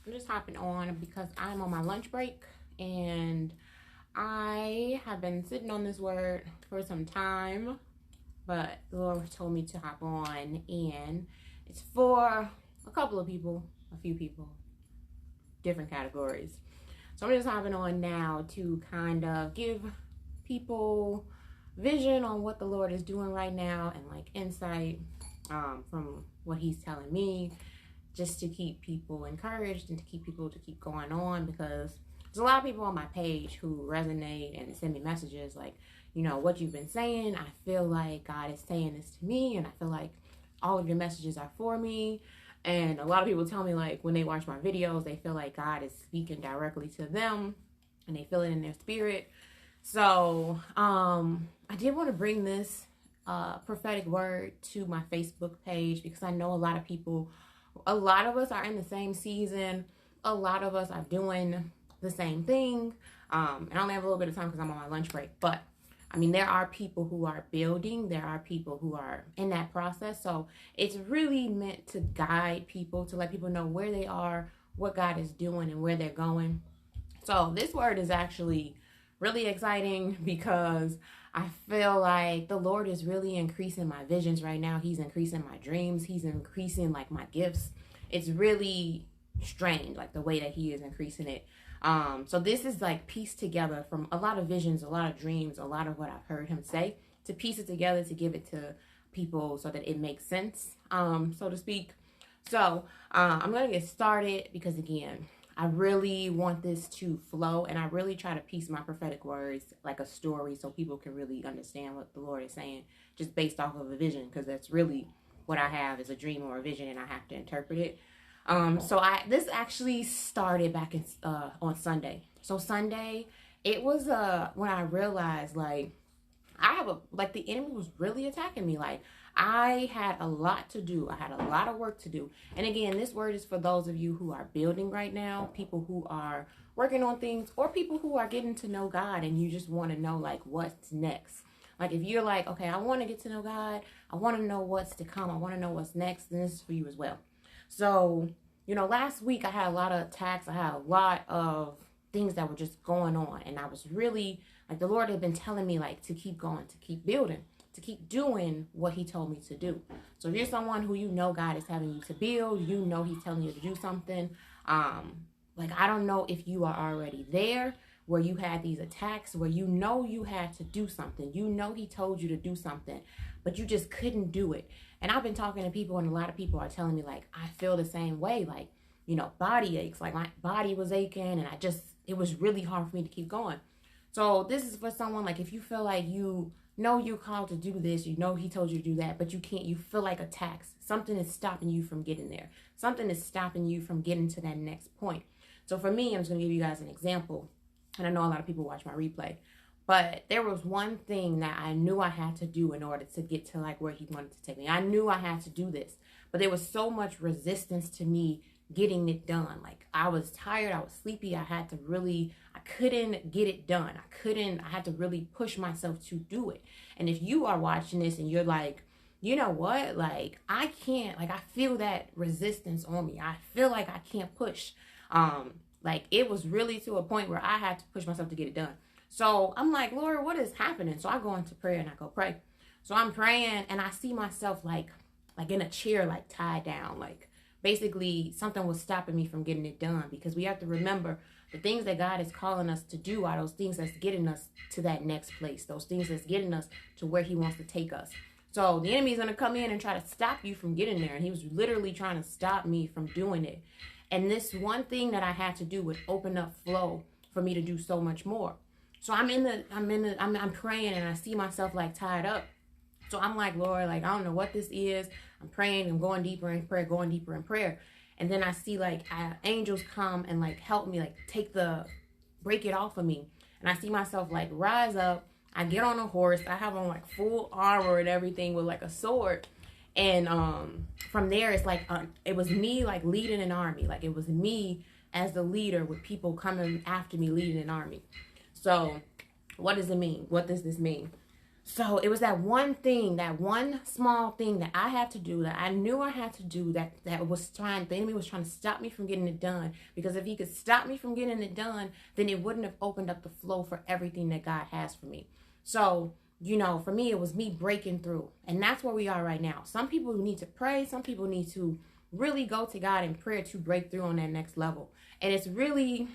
I'm just hopping on because I'm on my lunch break and I have been sitting on this word for some time, but the Lord told me to hop on, and it's for a couple of people, a few people, different categories. So I'm just hopping on now to kind of give people vision on what the Lord is doing right now and like insight from what he's telling me, just to keep people encouraged and to keep people to keep going on, because there's a lot of people on my page who resonate and send me messages like, you know, what you've been saying, I feel like God is saying this to me, and I feel like all of your messages are for me. And a lot of people tell me, like, when they watch my videos, they feel like God is speaking directly to them and they feel it in their spirit. So I did want to bring this prophetic word to my Facebook page, because I know a lot of us are in the same season. A lot of us are doing the same thing. And I only have a little bit of time because I'm on my lunch break. But I mean, there are people who are building. There are people who are in that process. So it's really meant to guide people, to let people know where they are, what God is doing, and where they're going. So this word is actually really exciting because I feel like the Lord is really increasing my visions right now. He's increasing my dreams. He's increasing like my gifts. It's really strange, like the way that he is increasing it. So this is like pieced together from a lot of visions, a lot of dreams, a lot of what I've heard him say, to piece it together, to give it to people so that it makes sense, so to speak. So I'm going to get started because, again, I really want this to flow, and I really try to piece my prophetic words like a story so people can really understand what the Lord is saying just based off of a vision, because that's really what I have, is a dream or a vision, and I have to interpret it. So this actually started back in on Sunday. So Sunday, it was when I realized like the enemy was really attacking me. Like, I had a lot to do. I had a lot of work to do. And again, this word is for those of you who are building right now, people who are working on things, or people who are getting to know God and you just want to know like what's next. Like, if you're like, okay, I want to get to know God, I want to know what's to come, I want to know what's next, then this is for you as well. So, you know, last week I had a lot of attacks. I had a lot of things that were just going on. And I was really, like, the Lord had been telling me, like, to keep going, to keep building, to keep doing what he told me to do. So if you're someone who you know God is having you to build, you know he's telling you to do something. Like, I don't know if you are already there where you had these attacks, where you know you had to do something. You know he told you to do something, but you just couldn't do it. And I've been talking to people, and a lot of people are telling me, like, I feel the same way. Like, you know, body aches. Like, my body was aching, and it was really hard for me to keep going. So this is for someone, like, if you feel like you know you're called to do this, you know he told you to do that, but you can't, you feel like attacks. Something is stopping you from getting there. Something is stopping you from getting to that next point. So for me, I'm just going to give you guys an example. And I know a lot of people watch my replay. But there was one thing that I knew I had to do in order to get to like where he wanted to take me. I knew I had to do this. But there was so much resistance to me getting it done. Like, I was tired, I was sleepy, I couldn't get it done. I had to really push myself to do it. And if you are watching this and you're like, you know what, like, I can't, like, I feel that resistance on me. I feel like I can't push. Like, it was really to a point where I had to push myself to get it done. So I'm like, Lord, what is happening? So I go into prayer and I go pray. So I'm praying and I see myself like in a chair, like tied down. Like, basically something was stopping me from getting it done, because we have to remember the things that God is calling us to do are those things that's getting us to that next place. Those things that's getting us to where he wants to take us. So the enemy is going to come in and try to stop you from getting there. And he was literally trying to stop me from doing it. And this one thing that I had to do would open up flow for me to do so much more. So I'm praying and I see myself like tied up. So I'm like, Lord, like, I don't know what this is. I'm praying and going deeper in prayer, And then I see like angels come and like help me, like break it off of me. And I see myself like rise up. I get on a horse. I have on like full armor and everything with like a sword. And from there, it's like, it was me like leading an army. Like, it was me as the leader with people coming after me leading an army. So what does it mean? What does this mean? So it was that one thing, that one small thing that I had to do, that I knew I had to do, the enemy was trying to stop me from getting it done. Because if he could stop me from getting it done, then it wouldn't have opened up the flow for everything that God has for me. So, for me, it was me breaking through. And that's where we are right now. Some people need to pray. Some people need to really go to God in prayer to break through on that next level. And it's really,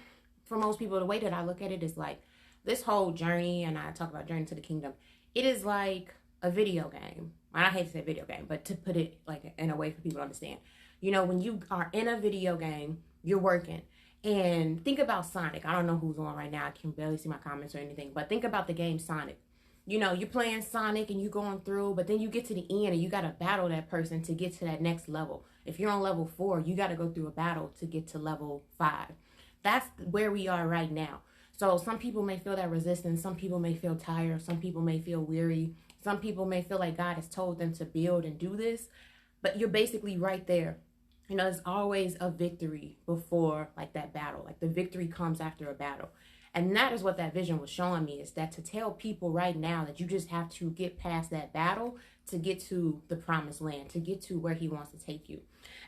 for most people, the way that I look at it is like this whole journey, and I talk about journey to the kingdom, it is like a video game. I hate to say video game, but to put it like in a way for people to understand. When you are in a video game, you're working. And think about Sonic. I don't know who's on right now. I can barely see my comments or anything. But think about the game Sonic. You're playing Sonic and you're going through, but then you get to the end and you got to battle that person to get to that next level. If you're on level 4, you got to go through a battle to get to level 5. That's where we are right now. So some people may feel that resistance. Some people may feel tired. Some people may feel weary. Some people may feel like God has told them to build and do this. But you're basically right there. There's always a victory before like that battle. Like the victory comes after a battle. And that is what that vision was showing me, is that to tell people right now that you just have to get past that battle to get to the promised land, to get to where he wants to take you.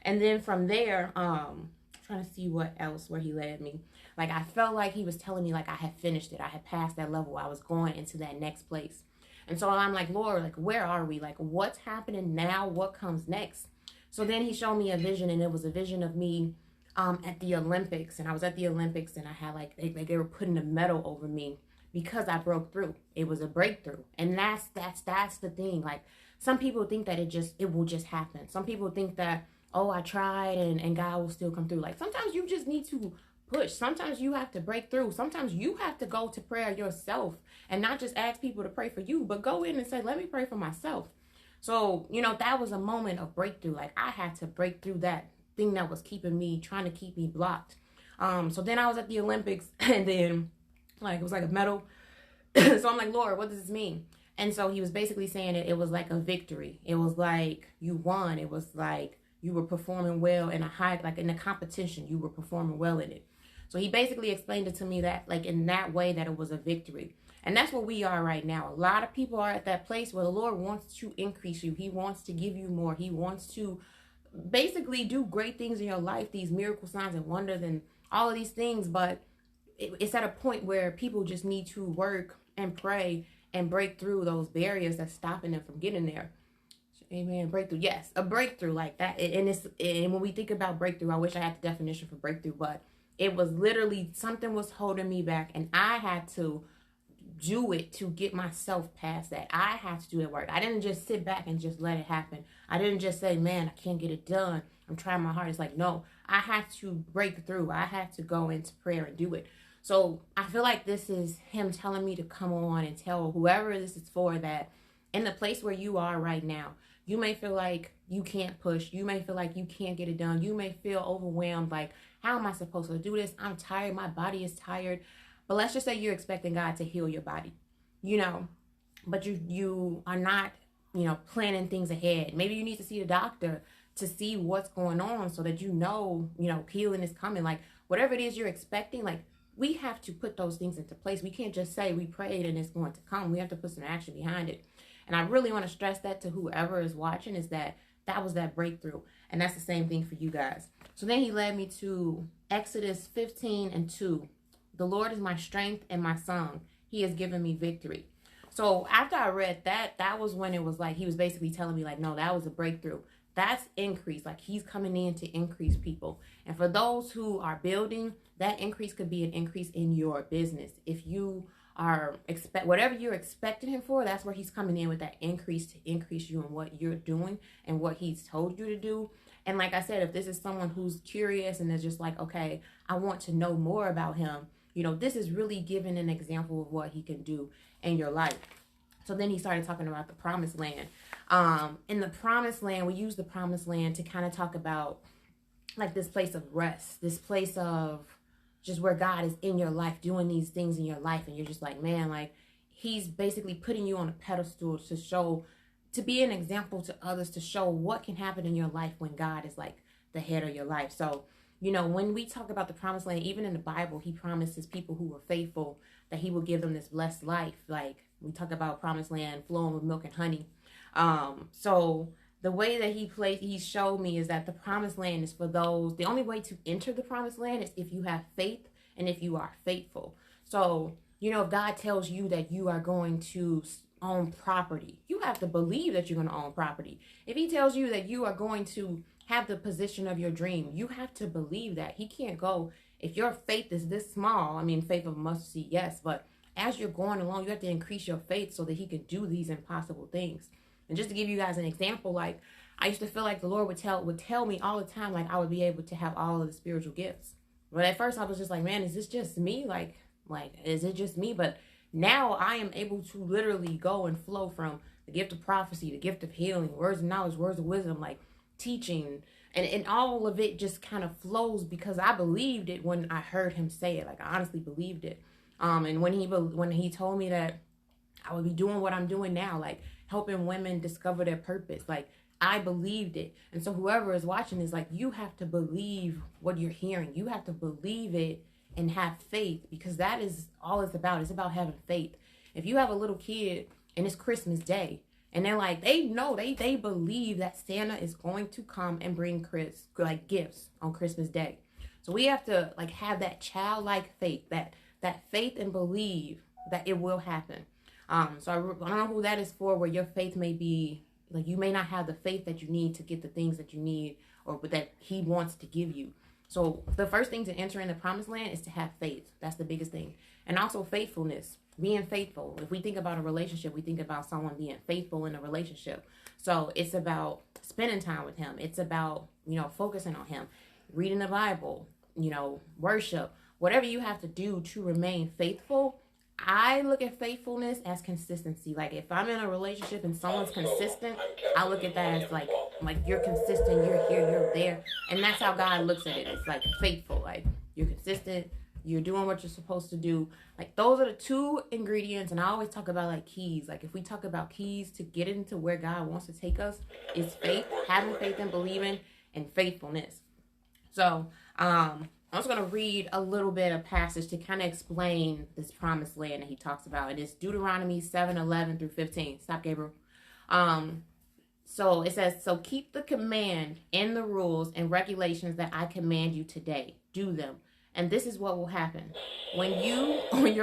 And then from there, trying to see what else, where he led me. Like I felt like he was telling me like I had finished it. I had passed that level. I was going into that next place. And so I'm like, Lord, like, where are we? Like, what's happening now? What comes next? So then he showed me a vision, and it was a vision of me at the Olympics. And I was at the Olympics, and I had like they were putting a medal over me because I broke through. It was a breakthrough. And that's the thing. Like some people think that it will just happen. Some people think that, oh, I tried and God will still come through. Like sometimes you just need to push. Sometimes you have to break through. Sometimes you have to go to prayer yourself and not just ask people to pray for you, but go in and say, let me pray for myself. So, that was a moment of breakthrough. Like I had to break through that thing that was trying to keep me blocked. So then I was at the Olympics, and then like it was like a medal. So I'm like, Lord, what does this mean? And so he was basically saying it was like a victory. It was like you won. It was like you were performing well in in a competition, you were performing well in it. So he basically explained it to me that like in that way that it was a victory. And that's where we are right now. A lot of people are at that place where the Lord wants to increase you. He wants to give you more. He wants to basically do great things in your life, these miracle signs and wonders and all of these things. But it's at a point where people just need to work and pray and break through those barriers that's stopping them from getting there. Amen. Breakthrough. Yes, a breakthrough like that. And when we think about breakthrough, I wish I had the definition for breakthrough, but it was literally something was holding me back, and I had to do it to get myself past that. I had to do the work. I didn't just sit back and just let it happen. I didn't just say, man, I can't get it done. I'm trying my hardest. Like, no, I had to break through. I had to go into prayer and do it. So I feel like this is him telling me to come on and tell whoever this is for that in the place where you are right now, you may feel like you can't push. You may feel like you can't get it done. You may feel overwhelmed. Like, how am I supposed to do this? I'm tired. My body is tired. But let's just say you're expecting God to heal your body, but you are not, planning things ahead. Maybe you need to see the doctor to see what's going on so that healing is coming. Like whatever it is you're expecting, like we have to put those things into place. We can't just say we prayed and it's going to come. We have to put some action behind it. And I really want to stress that to whoever is watching, is that was that breakthrough. And that's the same thing for you guys. So then he led me to Exodus 15:2. The Lord is my strength and my song. He has given me victory. So after I read that, that was when it was like, he was basically telling me like, no, that was a breakthrough. That's increase. Like he's coming in to increase people. And for those who are building, that increase could be an increase in your business. If you are whatever you're expecting him for, that's where he's coming in with that increase to increase you in what you're doing and what he's told you to do. And like I said, if this is someone who's curious and is just like, okay, I want to know more about him, this is really giving an example of what he can do in your life. So then he started talking about the promised land. In the promised land, we use the promised land to kind of talk about like this place of rest, this place of just where God is in your life, doing these things in your life. And you're just like, man, like he's basically putting you on a pedestal to be an example to others, to show what can happen in your life when God is like the head of your life. So, when we talk about the promised land, even in the Bible, he promises people who were faithful that he will give them this blessed life. Like We talk about promised land flowing with milk and honey. So the way that he showed me is that the promised land is for those. The only way to enter the promised land is if you have faith and if you are faithful. So, if God tells you that you are going to own property, you have to believe that you're going to own property. If he tells you that you are going to have the position of your dream, you have to believe that. He can't go, if your faith is this small, faith of a mustard seed, yes, but as you're going along, you have to increase your faith so that he can do these impossible things. And just to give you guys an example, like, I used to feel like the Lord would tell me all the time, like, I would be able to have all of the spiritual gifts. But at first I was just like, man, is this just me? Like, is it just me? But now I am able to literally go and flow from the gift of prophecy, the gift of healing, words of knowledge, words of wisdom, like teaching. And all of it just kind of flows because I believed it when I heard him say it. Like, I honestly believed it. And when he told me that I would be doing what I'm doing now, like helping women discover their purpose, like, I believed it. And so whoever is watching is like, you have to believe what you're hearing. You have to believe it and have faith, because that is all it's about. It's about having faith. If you have a little kid and it's Christmas Day and they're like, they know, they believe that Santa is going to come and bring gifts on Christmas Day. So we have to like have that childlike faith, that faith and believe that it will happen. So I don't know who that is for, where your faith may be, like, you may not have the faith that you need to get the things that you need or that he wants to give you. So the first thing to enter in the promised land is to have faith. That's the biggest thing. And also faithfulness, being faithful. If we think about a relationship, we think about someone being faithful in a relationship. So it's about spending time with him. It's about, focusing on him, reading the Bible, worship, whatever you have to do to remain faithful. I look at faithfulness as consistency. Like, if I'm in a relationship and someone's consistent, I look at that as like you're consistent, you're here, you're there. And that's how God looks at it. It's like faithful. Like, you're consistent, you're doing what you're supposed to do. Like, those are the two ingredients. And I always talk about like keys. Like, if we talk about keys to get into where God wants to take us, is faith, having faith and believing, and faithfulness. So, I'm just going to read a little bit of passage to kind of explain this promised land that he talks about. It is Deuteronomy 7:11 through 15. Stop, Gabriel. So it says, so keep the command and the rules and regulations that I command you today. Do them. And this is what will happen. When you on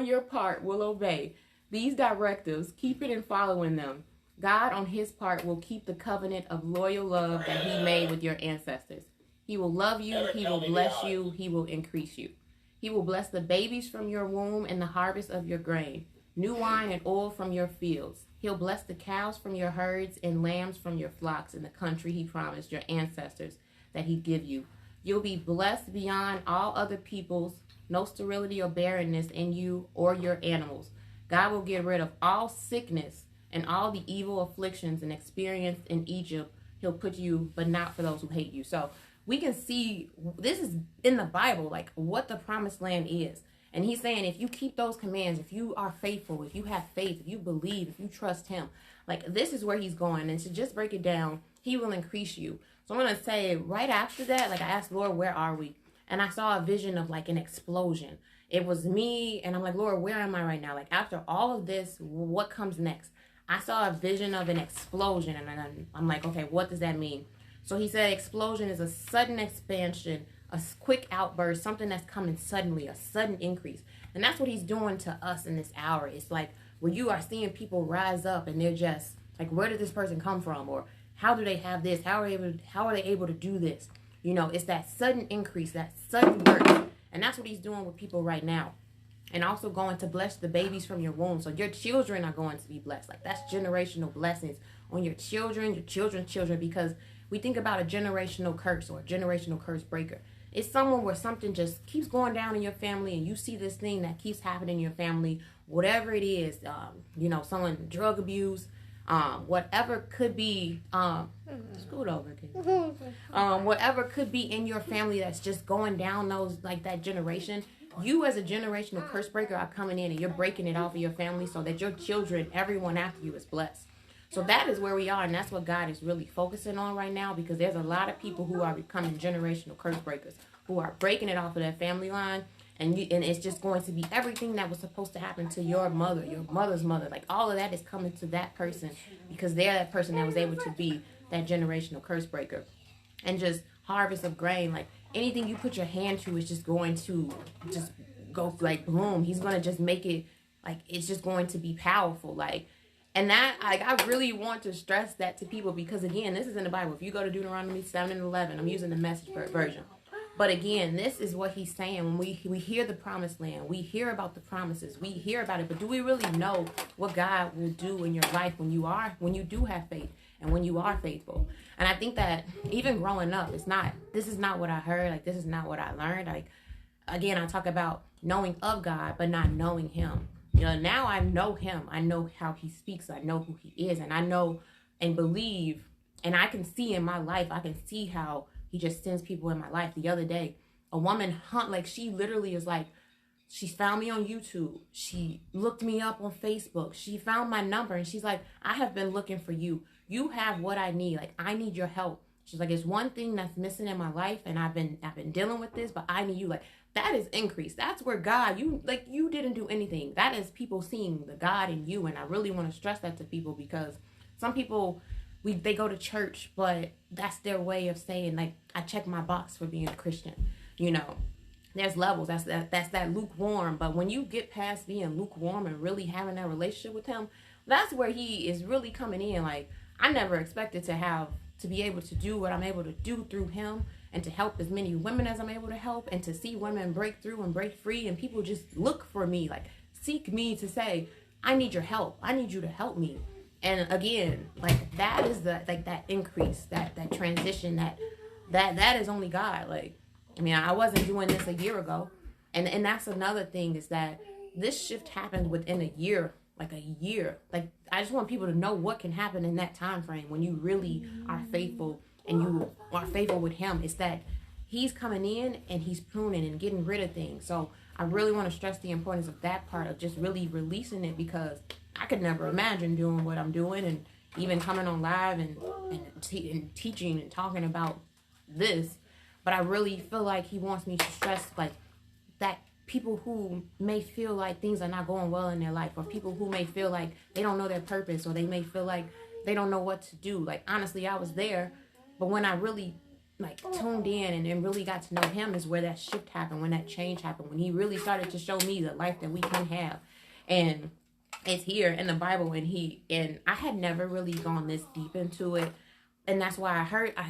your part will obey these directives, keep it and following them, God on his part will keep the covenant of loyal love that he made with your ancestors. He will love you, he will bless you, he will increase you. He will bless the babies from your womb and the harvest of your grain, new wine and oil from your fields. He'll bless the cows from your herds and lambs from your flocks in the country he promised your ancestors that he'd give you. You'll be blessed beyond all other peoples, no sterility or barrenness in you or your animals. God will get rid of all sickness and all the evil afflictions and experience in Egypt. He'll put you, but not for those who hate you. So we can see this is in the Bible, like what the promised land is. And he's saying, if you keep those commands, if you are faithful, if you have faith, if you believe, if you trust him, like, this is where he's going. And to just break it down, he will increase you. So I'm going to say right after that, like, I asked Lord, where are we? And I saw a vision of like an explosion. It was me. And I'm like, Lord, where am I right now? Like, after all of this, what comes next? I saw a vision of an explosion. And I'm like, okay, what does that mean? So he said explosion is a sudden expansion, a quick outburst, something that's coming suddenly, a sudden increase. And that's what he's doing to us in this hour. It's like where you are seeing people rise up and they're just like, where did this person come from? Or how do they have this? How are they able to do this? It's that sudden increase, that sudden birth. And that's what he's doing with people right now. And also going to bless the babies from your womb. So your children are going to be blessed. Like, that's generational blessings on your children, your children's children, because we think about a generational curse or a generational curse breaker. It's someone where something just keeps going down in your family and you see this thing that keeps happening in your family, whatever it is, someone drug abuse, whatever could be, scoot over, whatever could be in your family that's just going down that generation. You as a generational curse breaker are coming in and you're breaking it off of your family so that your children, everyone after you, is blessed. So that is where we are, and that's what God is really focusing on right now, because there's a lot of people who are becoming generational curse breakers, who are breaking it off of their family line. And it's just going to be everything that was supposed to happen to your mother, your mother's mother. Like, all of that is coming to that person because they're that person that was able to be that generational curse breaker. And just harvest of grain, like anything you put your hand to is just going to just go like boom. He's going to just make it like it's just going to be powerful. Like, and that, like, I really want to stress that to people because, again, this is in the Bible. If you go to Deuteronomy 7 and 11, I'm using the Message version. But again, this is what he's saying. When we hear the promised land, we hear about the promises, we hear about it, but do we really know what God will do in your life when you do have faith and when you are faithful? And I think that even growing up, this is not what I heard. Like, this is not what I learned. Like, again, I talk about knowing of God, but not knowing him. You know, now I know him. I know how he speaks. I know who he is. And I know and believe, and I can see in my life, I can see how he just sends people in my life. The other day, a woman like, she literally is like, she found me on YouTube. She looked me up on Facebook. She found my number and she's like, I have been looking for you. You have what I need. Like, I need your help. She's like, it's one thing that's missing in my life and I've been dealing with this, but I need you. Like, that is increase. That's where God, you didn't do anything. That is people seeing the God in you. And I really want to stress that to people because some people, they go to church, but that's their way of saying, like, I check my box for being a Christian. You know, there's levels. That's that lukewarm. But when you get past being lukewarm and really having that relationship with him, that's where he is really coming in. Like, I never expected to be able to do what I'm able to do through him and to help as many women as I'm able to help and to see women break through and break free. And people just look for me, like, seek me to say, I need your help. I need you to help me. And again, like, that is that increase, that transition, that is only God. Like, I mean, I wasn't doing this a year ago. And that's another thing is that this shift happened within a year, like a year. Like, I just want people to know what can happen in that time frame when you really are faithful and you are faithful with him. It's that he's coming in and he's pruning and getting rid of things. So I really want to stress the importance of that part of just really releasing it because I could never imagine doing what I'm doing and even coming on live and teaching and talking about this. But I really feel like he wants me to stress, like, that people who may feel like things are not going well in their life, or people who may feel like they don't know their purpose, or they may feel like they don't know what to do. Like, honestly, I was there, but when I really, like, tuned in and really got to know him is where that shift happened, when that change happened, when he really started to show me the life that we can have. And it's here in the Bible, and I had never really gone this deep into it. And that's why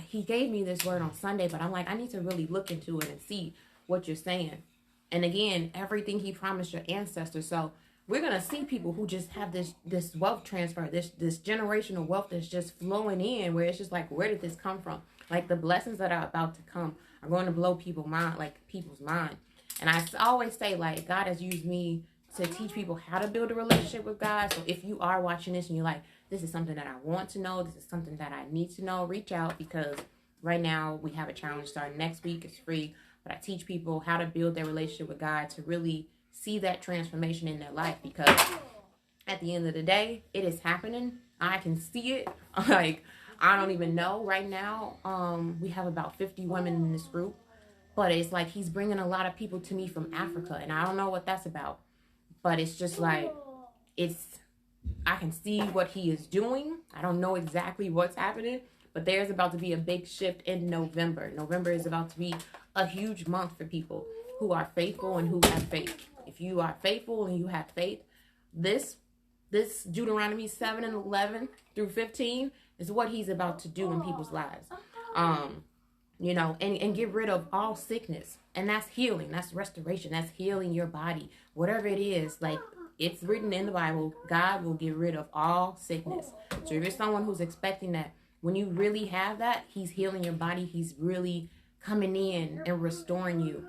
he gave me this word on Sunday, but I'm like, I need to really look into it and see what you're saying. And again, everything he promised your ancestors. So we're going to see people who just have this wealth transfer, this generational wealth that's just flowing in, where it's just like, where did this come from? Like, the blessings that are about to come are going to blow people's mind. And I always say, like, God has used me to teach people how to build a relationship with God. So if you are watching this and you're like, this is something that I want to know, this is something that I need to know, reach out, because right now we have a challenge starting next week. It's free, but I teach people how to build their relationship with God to really see that transformation in their life, because at the end of the day, it is happening. I can see it. Like, I don't even know right now. We have about 50 women in this group, but it's like he's bringing a lot of people to me from Africa, and I don't know what that's about. But it's just like, I can see what he is doing. I don't know exactly what's happening, but there's about to be a big shift in November. November is about to be a huge month for people who are faithful and who have faith. If you are faithful and you have faith, this Deuteronomy 7 and 11 through 15 is what he's about to do in people's lives. You know, and get rid of all sickness. And that's healing. That's restoration. That's healing your body. Whatever it is, like, it's written in the Bible, God will get rid of all sickness. So if you're someone who's expecting that, when you really have that, he's healing your body. He's really coming in and restoring you.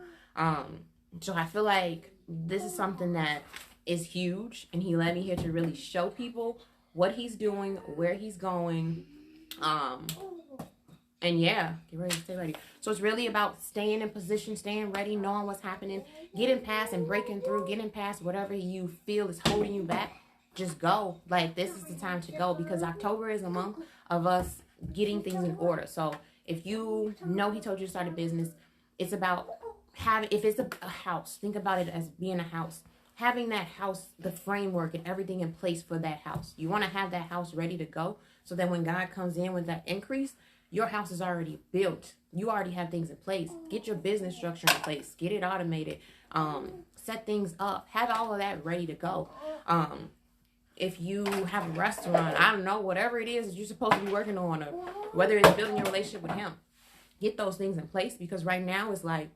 So I feel like this is something that is huge. And he led me here to really show people what he's doing, where he's going. And yeah, get ready to stay ready. So it's really about staying in position, staying ready, knowing what's happening, getting past and breaking through, getting past whatever you feel is holding you back. Just go. Like, this is the time to go, because October is a month of us getting things in order. So if you know he told you to start a business, it's about if it's a house, think about it as being a house. Having that house, the framework and everything in place for that house. You want to have that house ready to go so that when God comes in with that increase, your house is already built. You already have things in place. Get your business structure in place. Get it automated. Set things up. Have all of that ready to go. If you have a restaurant, I don't know, whatever it is that you're supposed to be working on, or whether it's building your relationship with him, get those things in place, because right now it's like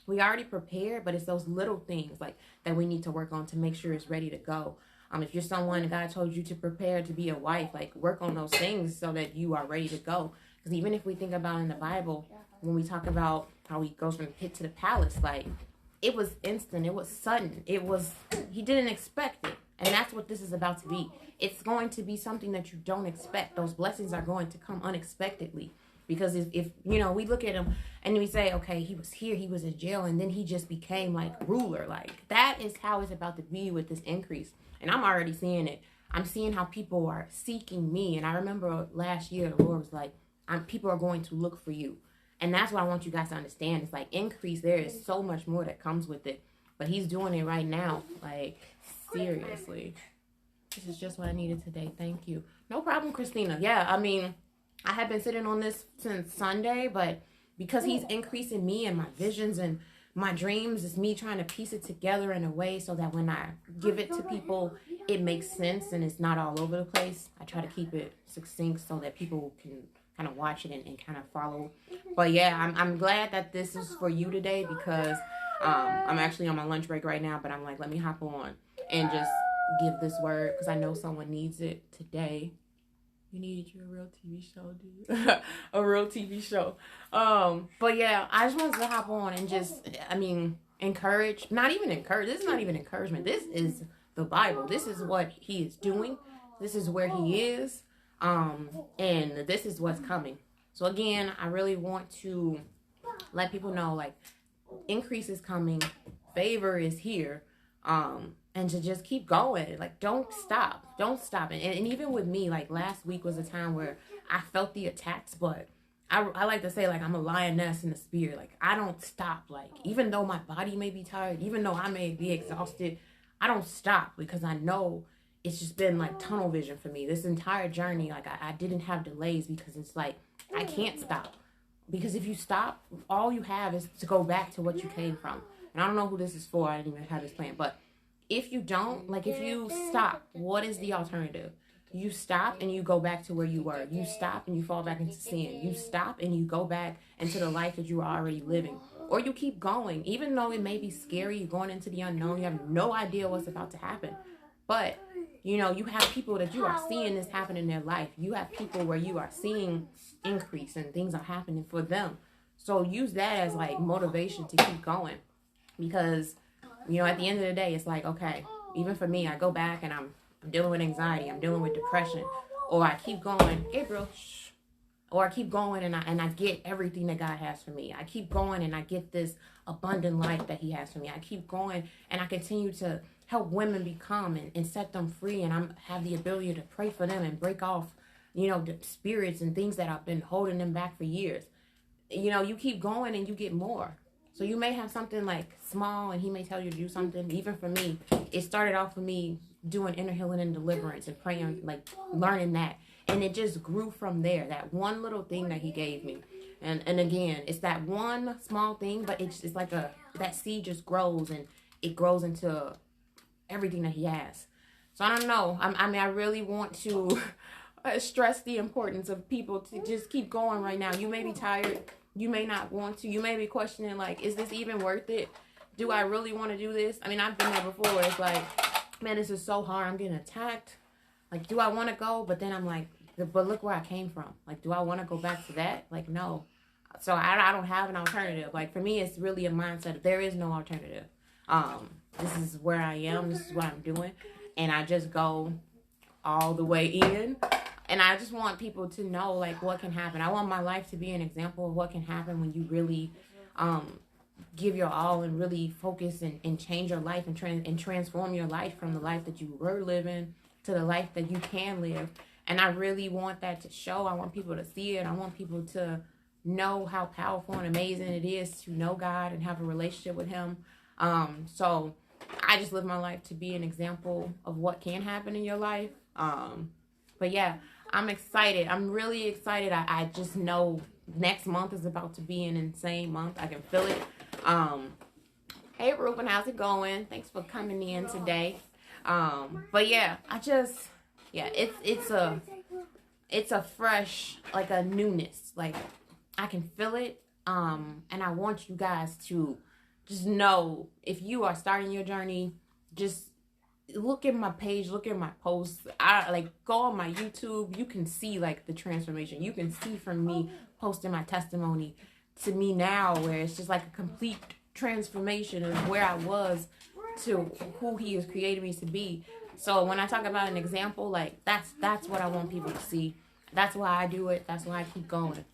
we already prepared, but it's those little things like that we need to work on to make sure it's ready to go. If you're someone God told you to prepare to be a wife, like work on those things so that you are ready to go. Because even if we think about in the Bible, when we talk about how he goes from the pit to the palace, like it was instant, it was sudden, he didn't expect it. And that's what this is about to be. It's going to be something that you don't expect. Those blessings are going to come unexpectedly. Because if we look at him and we say, okay, he was here, he was in jail, and then he just became like ruler. Like that is how it's about to be with this increase. And I'm already seeing it. I'm seeing how people are seeking me. And I remember last year, the Lord was like, people are going to look for you. And that's what I want you guys to understand. It's like increase. There is so much more that comes with it. But he's doing it right now. Like, seriously. This is just what I needed today. Thank you. No problem, Christina. Yeah, I mean, I have been sitting on this since Sunday, but because he's increasing me and my visions and my dreams, it's me trying to piece it together in a way so that when I give it to people, it makes sense and it's not all over the place. I try to keep it succinct so that people can kind of watch it and kind of follow. But yeah, I'm glad that this is for you today, because I'm actually on my lunch break right now, but I'm like, let me hop on and just give this word because I know someone needs it today. You needed your real TV show, dude. A real TV show. But yeah, I just wanted to hop on and just, encourage. Not even encourage. This is not even encouragement. This is the Bible. This is what he is doing. This is where he is. And this is what's coming. So again, I really want to let people know, like, increase is coming. Favor is here. And to just keep going. Like, don't stop. And even with me, like, last week was a time where I felt the attacks, but I like to say, like, I'm a lioness in the spirit. Like, I don't stop. Like, even though my body may be tired, even though I may be exhausted, I don't stop, because I know it's just been like tunnel vision for me. This entire journey, like, I didn't have delays, because it's like, I can't stop. Because if you stop, all you have is to go back to what you came from. And I don't know who this is for. I didn't even have this plan, but if you don't, like, if you stop, what is the alternative? You stop and you go back to where you were. You stop and you fall back into sin. You stop and you go back into the life that you are already living. Or you keep going. Even though it may be scary, you're going into the unknown. You have no idea what's about to happen. But, you have people that you are seeing this happen in their life. You have people where you are seeing increase and things are happening for them. So use that as, like, motivation to keep going. Because at the end of the day, it's like, okay, even for me, I go back and I'm dealing with anxiety, I'm dealing with depression, or I keep going, Gabriel, shh, or I keep going and I get everything that God has for me. I keep going and I get this abundant life that he has for me. I keep going and I continue to help women become and set them free, and I have the ability to pray for them and break off, the spirits and things that have been holding them back for years. You keep going and you get more. So you may have something like small and he may tell you to do something. Even for me, it started off for me doing inner healing and deliverance and praying, like learning that. And it just grew from there. That one little thing that he gave me. And again, it's that one small thing, but it's like that seed just grows and it grows into everything that he has. So I don't know. I really want to stress the importance of people to just keep going right now. You may be tired. You may not want to. You may be questioning, like, is this even worth it? Do I really want to do this? I mean, I've been there before. It's like, man, this is so hard. I'm getting attacked. Like, do I want to go? But then I'm like, but look where I came from. Like, do I want to go back to that? Like, no. So I don't have an alternative. Like, for me, it's really a mindset of there is no alternative. This is where I am. This is what I'm doing. And I just go all the way in. And I just want people to know, like, what can happen. I want my life to be an example of what can happen when you really give your all and really focus and change your life and transform your life from the life that you were living to the life that you can live. And I really want that to show. I want people to see it. I want people to know how powerful and amazing it is to know God and have a relationship with him. So I just live my life to be an example of what can happen in your life. But yeah, I'm excited. I'm really excited. I just know next month is about to be an insane month. I can feel it. Hey Ruben, how's it going? Thanks for coming in today. But yeah, it's a fresh, like a newness. Like I can feel it. And I want you guys to just know, if you are starting your journey, just look at my page, look at my posts. Go on my YouTube. You can see like the transformation. You can see from me posting my testimony to me now, where it's just like a complete transformation of where I was to who he has created me to be. So when I talk about an example, like that's what I want people to see. That's why I do it. That's why I keep going.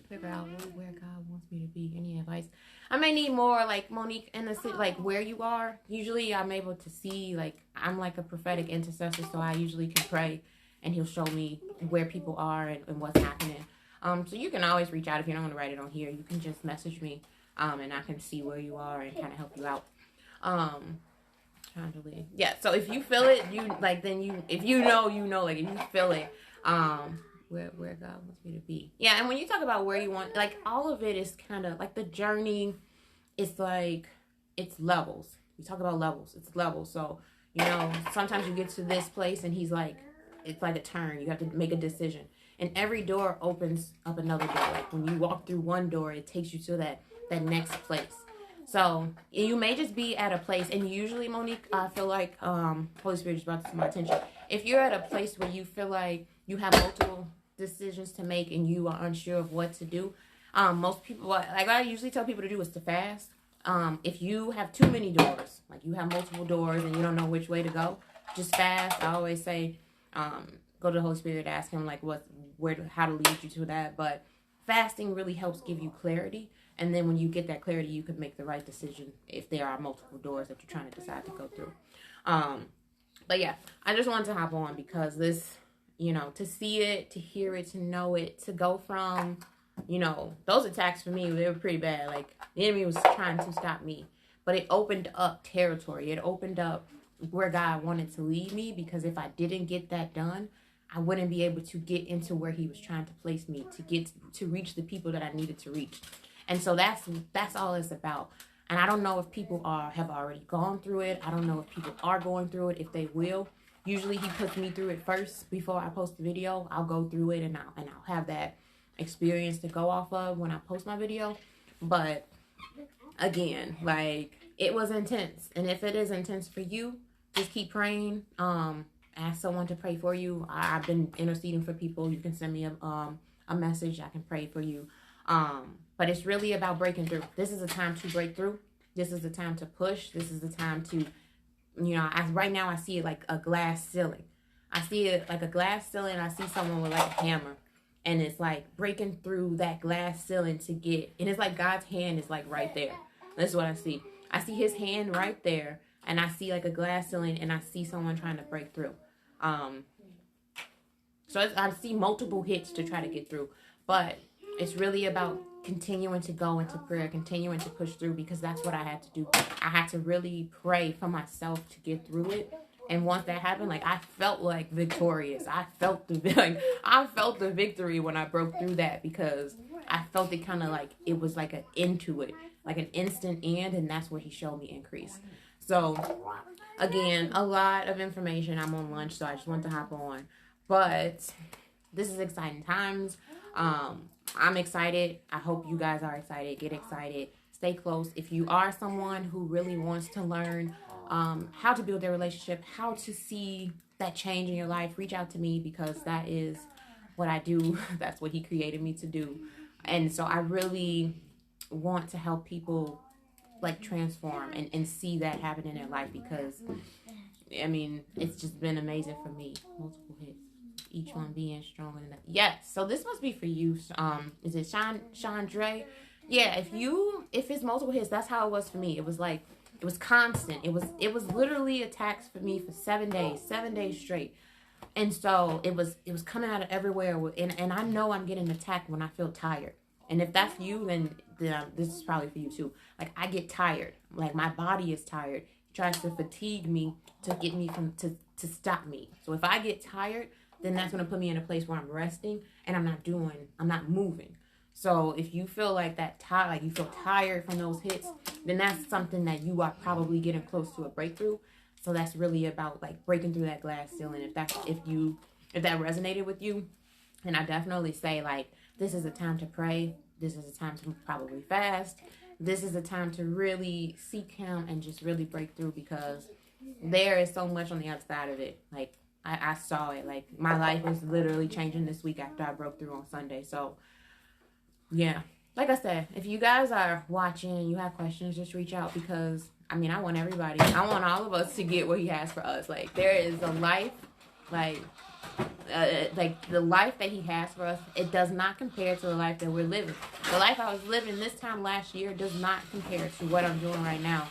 Figure out where God wants me to be. Any advice? I may need more, like Monique, in the city, like where you are. Usually I'm able to see, like I'm like a prophetic intercessor, so I usually can pray and he'll show me where people are and what's happening. So you can always reach out if you don't want to write it on here. You can just message me, and I can see where you are and kind of help you out. Trying to leave. Yeah. So if you feel it, if you know, like if you feel it, where God wants me to be. Yeah, and when you talk about where you want, like all of it is kind of like the journey. It's like it's levels. We talk about levels. It's levels. So sometimes you get to this place and he's like, it's like a turn. You have to make a decision, and every door opens up another door. Like when you walk through one door, it takes you to that next place. So you may just be at a place, and usually, Monique, I feel like Holy Spirit just brought this to my attention. If you're at a place where you feel like you have multiple decisions to make and you are unsure of what to do, most people, like I usually tell people to do, is to fast. If you have too many doors, like you have multiple doors and you don't know which way to go, just fast. I always say, go to the Holy Spirit, ask him like how to lead you to that. But fasting really helps give you clarity. And then when you get that clarity, you can make the right decision if there are multiple doors that you're trying to decide to go through. But yeah, I just wanted to hop on because this, to see it, to hear it, to know it, to go from, those attacks for me, they were pretty bad. Like the enemy was trying to stop me, but it opened up territory. It opened up where God wanted to lead me, because if I didn't get that done, I wouldn't be able to get into where he was trying to place me, to reach the people that I needed to reach. And so that's all it's about. And I don't know if people have already gone through it. I don't know if people are going through it, if they will. Usually he puts me through it first before I post the video. I'll go through it and I'll have that experience to go off of when I post my video. But again, like it was intense. And if it is intense for you, just keep praying. Ask someone to pray for you. I've been interceding for people. You can send me a message. I can pray for you. But it's really about breaking through. This is a time to break through. This is the time to push. This is the time to, right now I see it like a glass ceiling. I see it like a glass ceiling. I see someone with like a hammer, and it's like breaking through that glass ceiling and it's like God's hand is like right there. That's what I see. I see his hand right there, and I see like a glass ceiling, and I see someone trying to break through. So I see multiple hits to try to get through, but it's really about continuing to go into prayer, continuing to push through, because that's what I had to do. I had to really pray for myself to get through it. And once that happened, like I felt like victorious. I felt the victory when I broke through that, because I felt it kind of like it was like an end to it, like an instant end, and that's where he showed me increase. So again, a lot of information. I'm on lunch, so I just wanted to hop on. But this is exciting times. I'm excited. I hope you guys are excited. Get excited. Stay close. If you are someone who really wants to learn how to build their relationship, how to see that change in your life, reach out to me, because that is what I do. That's what he created me to do. And so I really want to help people like transform and see that happen in their life, because I mean, it's just been amazing for me. Multiple hits. Each one being stronger than that. Yes. So this must be for you. Is it Chandre? Yeah. If it's multiple hits, that's how it was for me. It was like, it was constant. It was literally attacks for me for 7 days straight. And so it was coming out of everywhere. And I know I'm getting attacked when I feel tired. And if that's you, then this is probably for you too. Like, I get tired. Like, my body is tired. He tries to fatigue me to get me to stop me. So if I get tired, then that's going to put me in a place where I'm resting and I'm not moving. So if you feel like like you feel tired from those hits, then that's something that you are probably getting close to a breakthrough. So that's really about like breaking through that glass ceiling. If that resonated with you, then I definitely say like, this is a time to pray. This is a time to probably fast. This is a time to really seek him and just really break through, because there is so much on the other side of it. Like, I saw it. Like, my life was literally changing this week after I broke through on Sunday. So, yeah. Like I said, if you guys are watching and you have questions, just reach out, because, I mean, I want everybody. I want all of us to get what he has for us. Like, there is a life, like the life that he has for us, it does not compare to the life that we're living. The life I was living this time last year does not compare to what I'm doing right now,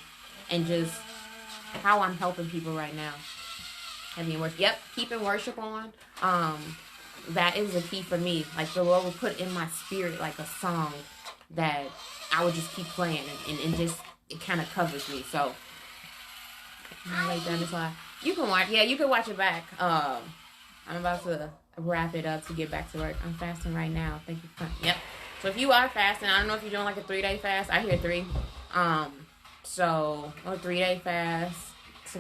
and just how I'm helping people right now. Having worship. Yep, keeping worship on. That is a key for me. Like, the Lord will put in my spirit like a song that I would just keep playing, and just, it kind of covers me. So you can watch. Yeah, you can watch it back. I'm about to wrap it up to get back to work. I'm fasting right now. Thank you for coming. Yep. So if you are fasting, I don't know if you're doing like a 3-day fast. I hear 3. So a 3-day fast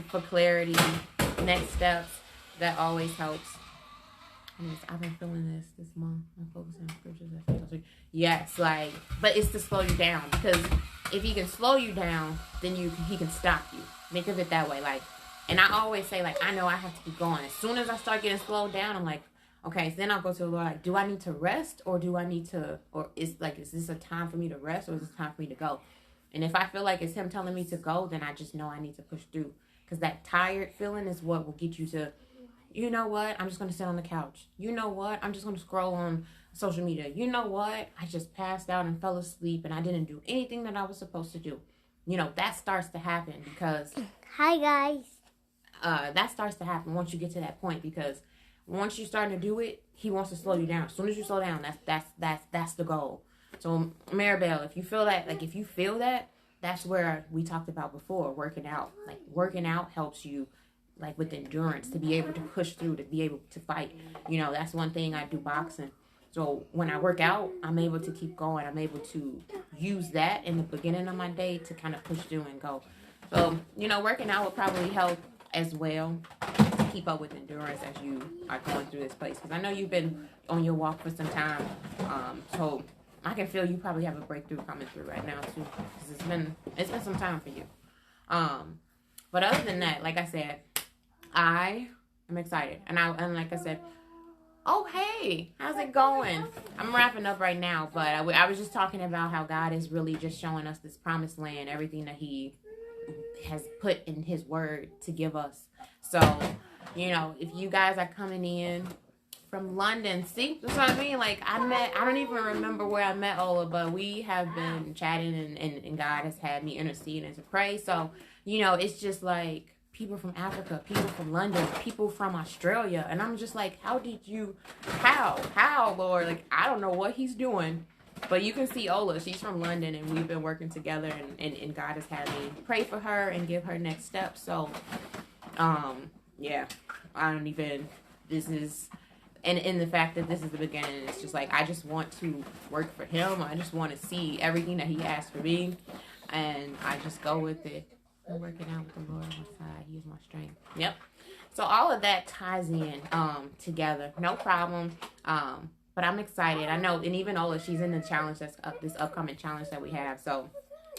for clarity, next steps. That always helps. I've been feeling this month. I'm focusing on scriptures. Yes, like, but it's to slow you down, because if he can slow you down, then he can stop you. Think of it that way. Like, and I always say, like, I know I have to keep going. As soon as I start getting slowed down, I'm like, okay, so then I'll go to the Lord, like, do I need to rest, or is this a time for me to rest, or is this time for me to go? And if I feel like it's him telling me to go, then I just know I need to push through. Because that tired feeling is what will get you to, you know what, I'm just going to sit on the couch. You know what, I'm just going to scroll on social media. You know what, I just passed out and fell asleep and I didn't do anything that I was supposed to do. You know, that starts to happen because... Hi, guys. That starts to happen once you get to that point, because once you start to do it, he wants to slow you down. As soon as you slow down, that's the goal. So, Maribel, if you feel that, that's where we talked about before, working out. Like, working out helps you, like, with endurance, to be able to push through, to be able to fight. You know, that's one thing. I do boxing. So when I work out, I'm able to keep going. I'm able to use that in the beginning of my day to kind of push through and go. So, you know, working out will probably help as well to keep up with endurance as you are going through this place. Because I know you've been on your walk for some time. So I can feel you probably have a breakthrough coming through right now too. Because it's been some time for you. But other than that, like I said, I am excited. And like I said, oh, hey, how's it going? I'm wrapping up right now, but I was just talking about how God is really just showing us this promised land, everything that he has put in his word to give us. So, you know, if you guys are coming in from London, see, that's what I mean. Like, I don't even remember where I met Ola, but we have been chatting and God has had me intercede and to pray. So, you know, it's just like people from Africa, people from London, people from Australia. And I'm just like, how, Lord? Like, I don't know what he's doing. But you can see Ola. She's from London, and we've been working together, and God has had me pray for her and give her next steps. So, yeah, this is, and in the fact that this is the beginning, it's just like, I just want to work for him. I just want to see everything that he has for me, and I just go with it. I'm working out with the Lord on my side. He is my strength. Yep. So all of that ties in together. No problem. But I'm excited. I know, and even Ola, she's in the challenge that's up, this upcoming challenge that we have. So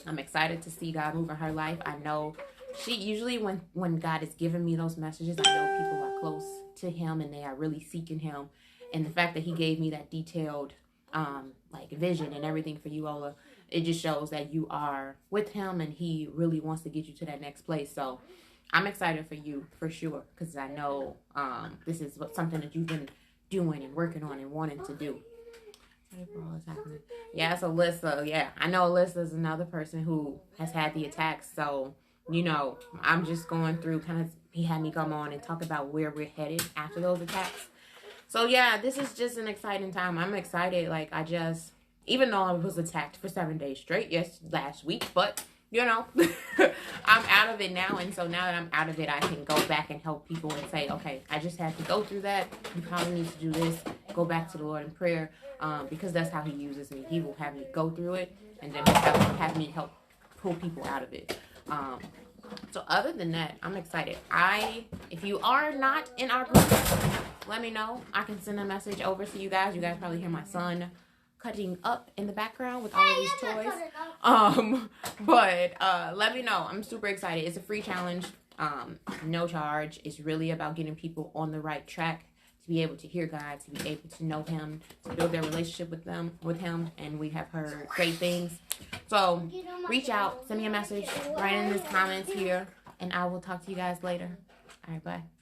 I'm excited to see God move in her life. I know she usually, when God is giving me those messages, I know people are close to him and they are really seeking him. And the fact that he gave me that detailed like vision and everything for you, Ola, it just shows that you are with him and he really wants to get you to that next place. So I'm excited for you for sure, because I know this is something that you've been doing and working on and wanting to do. Yeah, so Alyssa, yeah, I know Alyssa is another person who has had the attacks. So, you know, I'm just going through he had me come on and talk about where we're headed after those attacks. So yeah, this is just an exciting time. I'm excited. Like, even though I was attacked for 7 days straight, last week, but you know, I'm out of it now. And so now that I'm out of it, I can go back and help people and say, okay, I just had to go through that. You probably need to do this. Go back to the Lord in prayer, because that's how he uses me. He will have me go through it, and then have me help pull people out of it. So other than that, I'm excited. If you are not in our group, let me know. I can send a message over to you guys. You guys probably hear my son cutting up in the background with all of these toys. But let me know. I'm super excited. It's a free challenge, no charge. It's really about getting people on the right track to be able to hear God, to be able to know him, to build their relationship with him, and we have heard great things. So reach out, send me a message, write in the comments here, and I will talk to you guys later. All right, bye.